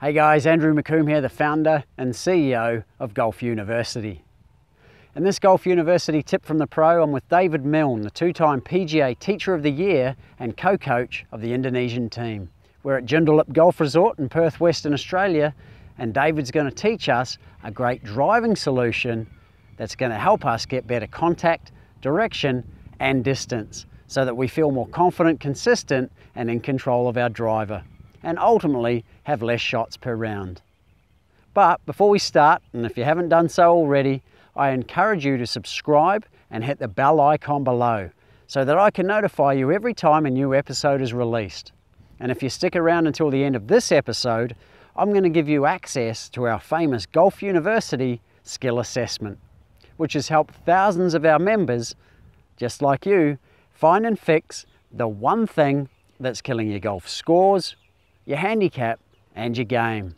Hey guys, Andrew McComb here, the founder and CEO of Golf University. In this Golf University tip from the pro, I'm with David Milne, the two-time PGA Teacher of the Year and co-coach of the Indonesian team. We're at Joondalup Golf Resort in Perth, Western Australia, and David's going to teach us a great driving solution that's going to help us get better contact, direction and distance so that we feel more confident, consistent and in control of our driver, and ultimately have less shots per round. But before we start, and if you haven't done so already, I encourage you to subscribe and hit the bell icon below so that I can notify you every time a new episode is released. And if you stick around until the end of this episode, I'm going to give you access to our famous Golf University skill assessment, which has helped thousands of our members, just like you, find and fix the one thing that's killing your golf scores, your handicap and your game.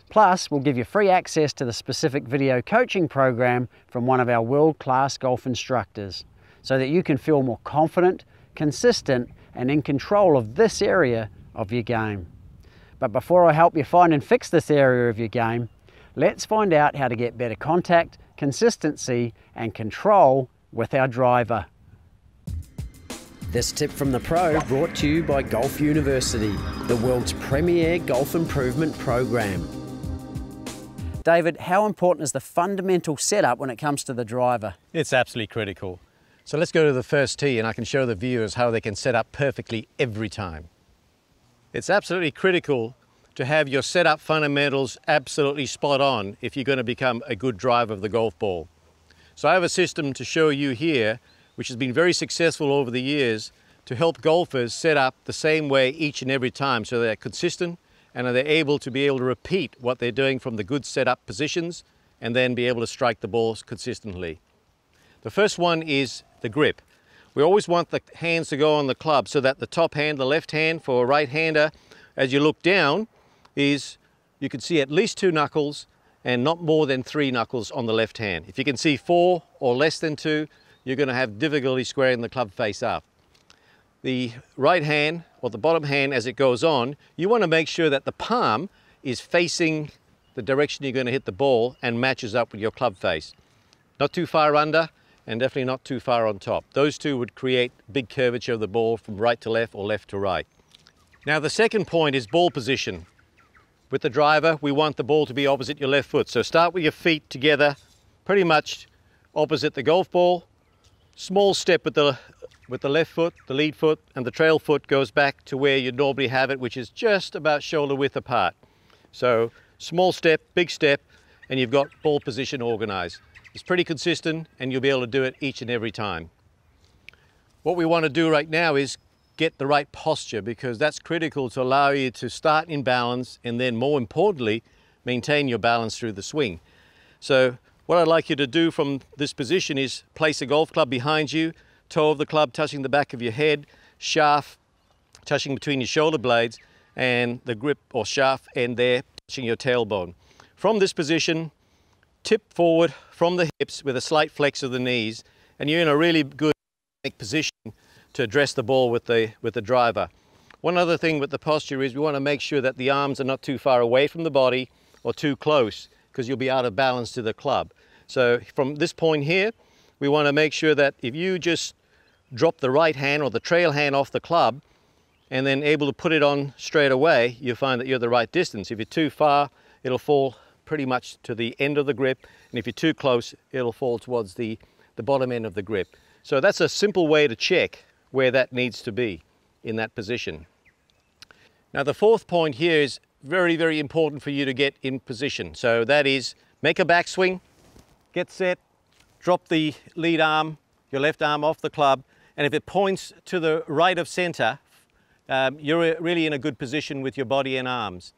Plus, we'll give you free access to the specific video coaching program from one of our world-class golf instructors so that you can feel more confident, consistent and in control of this area of your game. But before I help you find and fix this area of your game, let's find out how to get better contact, consistency and control with our driver. This tip from the pro brought to you by Golf University, the world's premier golf improvement program. David, how important is the fundamental setup when it comes to the driver? It's absolutely critical. So let's go to the first tee and I can show the viewers how they can set up perfectly every time. It's absolutely critical to have your setup fundamentals absolutely spot on if you're going to become a good driver of the golf ball. So I have a system to show you here which has been very successful over the years to help golfers set up the same way each and every time so they're consistent and they're able to repeat what they're doing from the good setup positions and then be able to strike the balls consistently. The first one is the grip. We always want the hands to go on the club so that the top hand, the left hand for a right-hander, as you look down, is you can see at least 2 knuckles and not more than 3 knuckles on the left hand. If you can see 4 or less than 2, you're going to have difficulty squaring the club face up. The right hand or the bottom hand as it goes on, you want to make sure that the palm is facing the direction you're going to hit the ball and matches up with your club face. Not too far under and definitely not too far on top. Those two would create big curvature of the ball from right to left or left to right. Now the second point is ball position. With the driver, we want the ball to be opposite your left foot. So start with your feet together, pretty much opposite the golf ball. Small step with the left foot, the lead foot, and the trail foot goes back to where you normally have it, which is just about shoulder width apart. So small step, big step, and you've got ball position organized. It's pretty consistent and you'll be able to do it each and every time. What we want to do right now is get the right posture because that's critical to allow you to start in balance and then more importantly, maintain your balance through the swing. So what I'd like you to do from this position is place a golf club behind you, toe of the club touching the back of your head, shaft touching between your shoulder blades, and the grip or shaft end there touching your tailbone. From this position, tip forward from the hips with a slight flex of the knees, and you're in a really good position to address the ball with the driver. One other thing with the posture is we want to make sure that the arms are not too far away from the body or too close because you'll be out of balance to the club. So from this point here, we want to make sure that if you just drop the right hand or the trail hand off the club and then able to put it on straight away, you'll find that you're the right distance. If you're too far, it'll fall pretty much to the end of the grip, and if you're too close, it'll fall towards the bottom end of the grip. So that's a simple way to check where that needs to be in that position. Now the fourth point here is very, very important for you to get in position. So that is make a backswing, get set, drop the lead arm, your left arm off the club, and if it points to the right of center, you're really in a good position with your body and arms.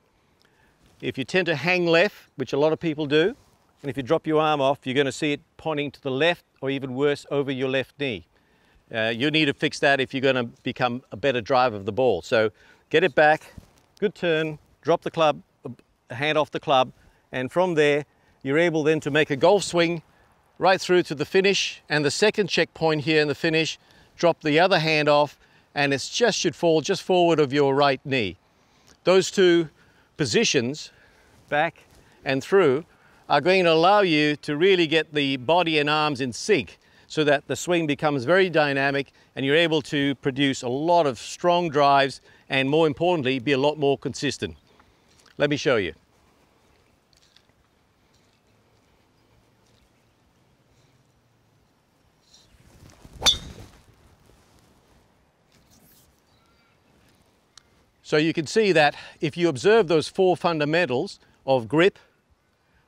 If you tend to hang left, which a lot of people do, and if you drop your arm off, you're going to see it pointing to the left or even worse, over your left knee. You need to fix that if you're going to become a better driver of the ball. So get it back, good turn, drop the club, hand off the club, and from there, you're able then to make a golf swing right through to the finish, and the second checkpoint here in the finish, drop the other hand off, and it just should fall just forward of your right knee. Those two positions back and through are going to allow you to really get the body and arms in sync so that the swing becomes very dynamic and you're able to produce a lot of strong drives and, more importantly, be a lot more consistent. Let me show you. So you can see that if you observe those four fundamentals of grip,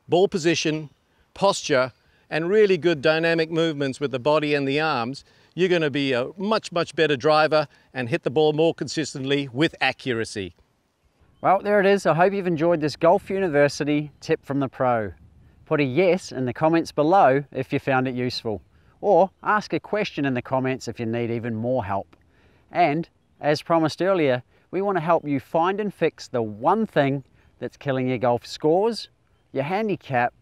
ball position, posture, and really good dynamic movements with the body and the arms, you're going to be a much better driver and hit the ball more consistently with accuracy. Well, there it is. I hope you've enjoyed this Golf University tip from the pro. Put a yes in the comments below if you found it useful, or ask a question in the comments if you need even more help. And as promised earlier, we want to help you find and fix the one thing that's killing your golf scores, your handicap,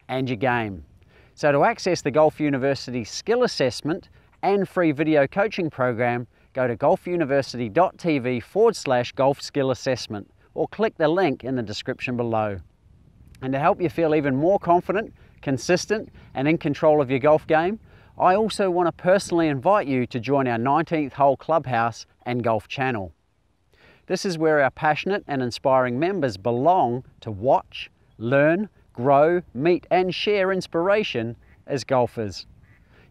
and your game. So to access the Golf University skill assessment and free video coaching program, go to golfuniversity.tv/golf skill assessment or click the link in the description below. And to help you feel even more confident, consistent, and in control of your golf game, I also want to personally invite you to join our 19th hole clubhouse and golf channel. This is where our passionate and inspiring members belong to watch, learn, grow, meet and share inspiration as golfers.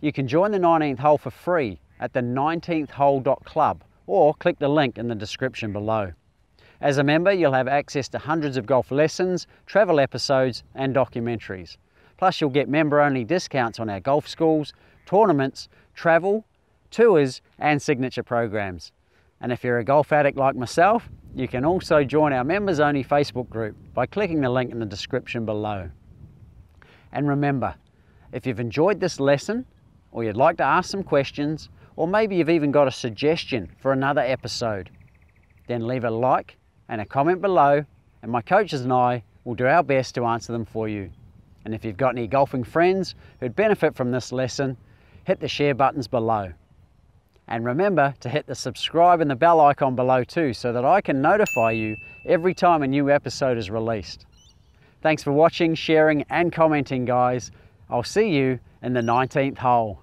You can join the 19th hole for free at the 19thhole.club or click the link in the description below. As a member, you'll have access to hundreds of golf lessons, travel episodes and documentaries. Plus you'll get member-only discounts on our golf schools, tournaments, travel, tours and signature programs. And if you're a golf addict like myself, you can also join our members-only Facebook group by clicking the link in the description below. And remember, if you've enjoyed this lesson, or you'd like to ask some questions, or maybe you've even got a suggestion for another episode, then leave a like and a comment below, and my coaches and I will do our best to answer them for you. And if you've got any golfing friends who'd benefit from this lesson, hit the share buttons below. And remember to hit the subscribe and the bell icon below too, so that I can notify you every time a new episode is released. Thanks for watching, sharing and commenting, guys. I'll see you in the 19th hole.